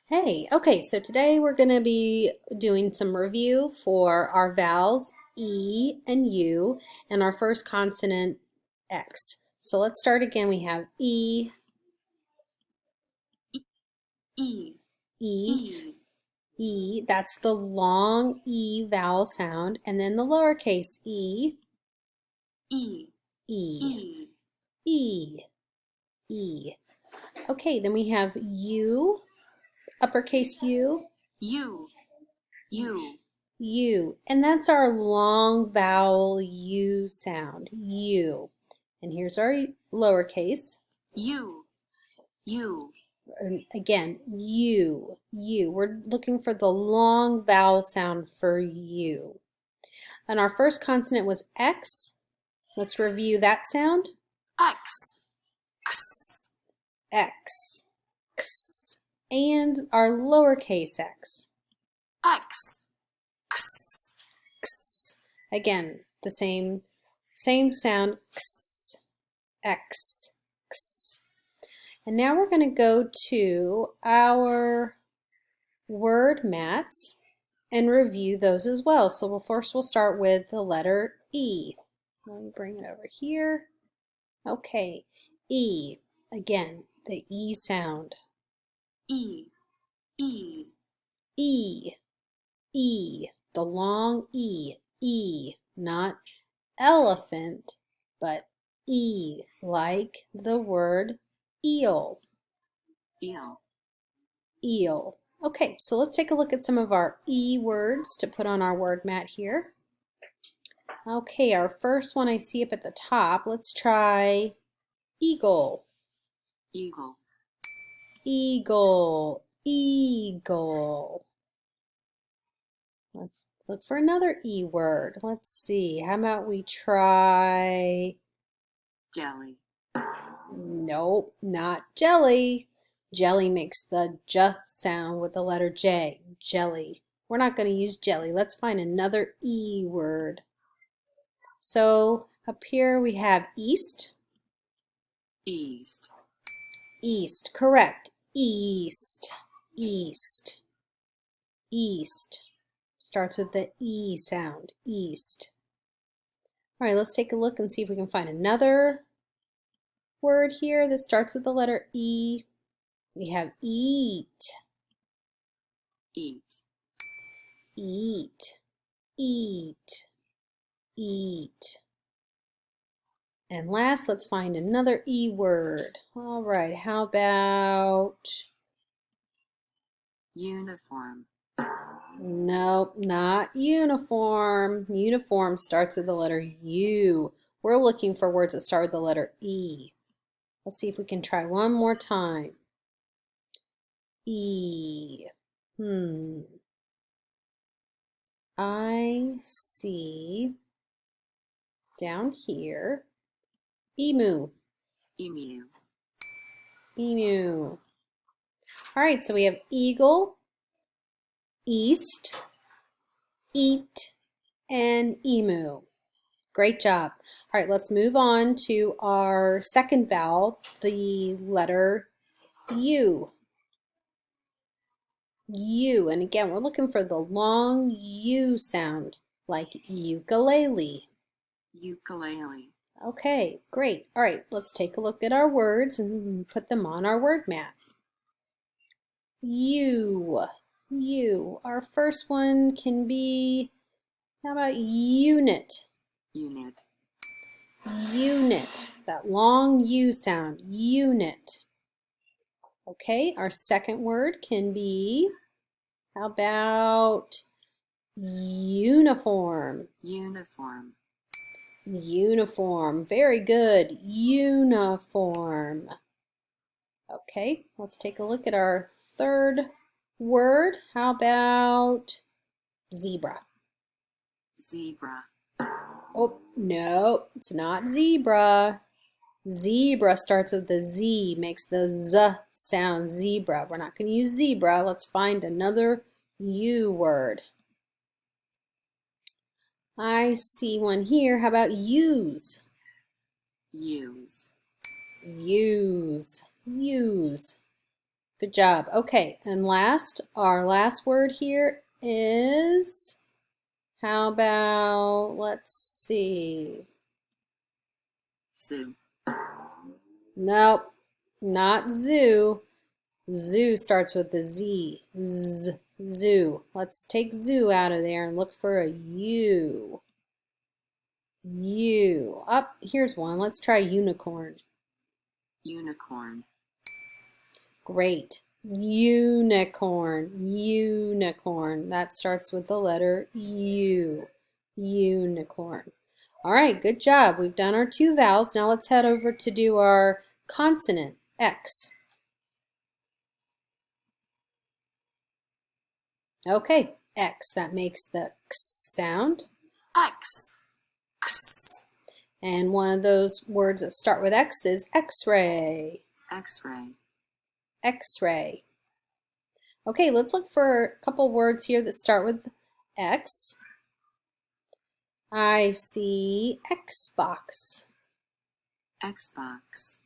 Hey, okay, so today we're going to be doing some review for our vowels E and U and our first consonant X. So let's start again. We have E, E, E, E, E. That's the long E vowel sound. And then the lowercase e, E, E, E, E, E. Okay, then we have U, uppercase U, U, U, U, and that's our long vowel U sound, U. And here's our lowercase. U, U, And again, U, U. We're looking for the long vowel sound for U. And our first consonant was X. Let's review that sound. X, X, X, X. And our lowercase x, X, X, X. Again, the same sound, X, X, X. And now we're going to go to our word mats and review those as well. So first we'll start with the letter E. Let me bring it over here. Okay, E. Again, the E sound. E, E, E, E. The long E. E. Not elephant, but E, like the word eel. Eel, Eel. Okay, so let's take a look at some of our E words to put on our word mat here. Okay, our first one I see up at the top. Let's try eagle. Eagle, Eagle. Eagle. Let's look for another E word. Let's see. How about we try... Jelly, Nope, not jelly. Jelly makes the J sound with the letter J. Jelly. We're not going to use jelly. Let's find another E word. So up here we have east. East, East, correct. East, east, east. Starts with the E sound, east. All right, let's take a look and see if we can find another word here that starts with the letter E. We have eat, Eat, eat, eat, eat. And last, let's find another E word. All right, how about... Uniform, Nope, not uniform. Uniform starts with the letter U. We're looking for words that start with the letter E. Let's see if we can try one more time. E. I see down here. Emu. Emu, Emu. All right, so we have eagle, east, eat, and emu. Great job. All right, let's move on to our second vowel, the letter U. U. And again, we're looking for the long U sound, like ukulele. Ukulele, Okay, great. All right, let's take a look at our words and put them on our word map. U. U. Our first one can be, how about unit? Unit, Unit. That long U sound, unit. Okay, our second word can be, how about uniform? Uniform, Uniform. Very good. Uniform. Okay, let's take a look at our third word. How about zebra? Zebra, Oh, no, it's not zebra. Zebra starts with the Z, makes the Z sound, zebra. We're not going to use zebra. Let's find another U word. I see one here. How about use? Use, Use. Use. Good job. Okay, and our last word here is, how about, let's see. Zoo. Nope, not zoo. Zoo starts with the Z. Z. Zoo. Let's take zoo out of there and look for a U. U. Up, here's one. Let's try unicorn. Unicorn. Great. Unicorn. Unicorn. That starts with the letter U. Unicorn. All right, good job. We've done our 2 vowels. Now let's head over to do our consonant, X. Okay, X. That makes the X sound. X. X. And one of those words that start with X is X-ray. X-ray. X-ray. Okay, let's look for a couple words here that start with X. I see Xbox. Xbox.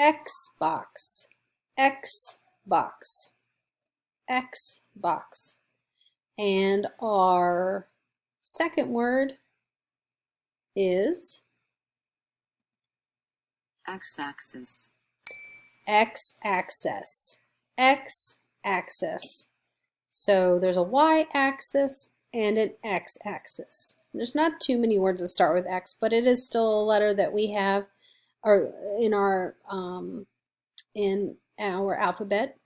Xbox. Xbox. Xbox. And our second word is X-axis. X-axis. X-axis. So there's a Y-axis and an X-axis. There's not too many words that start with X, but it is still a letter that we have in our alphabet,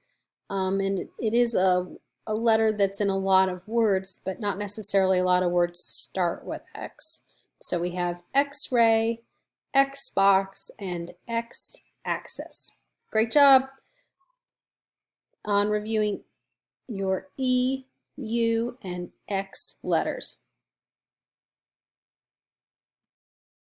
and it is a letter that's in a lot of words, but not necessarily a lot of words start with X. So we have X-ray, Xbox, and X-axis. Great job on reviewing your E, U, and X letters.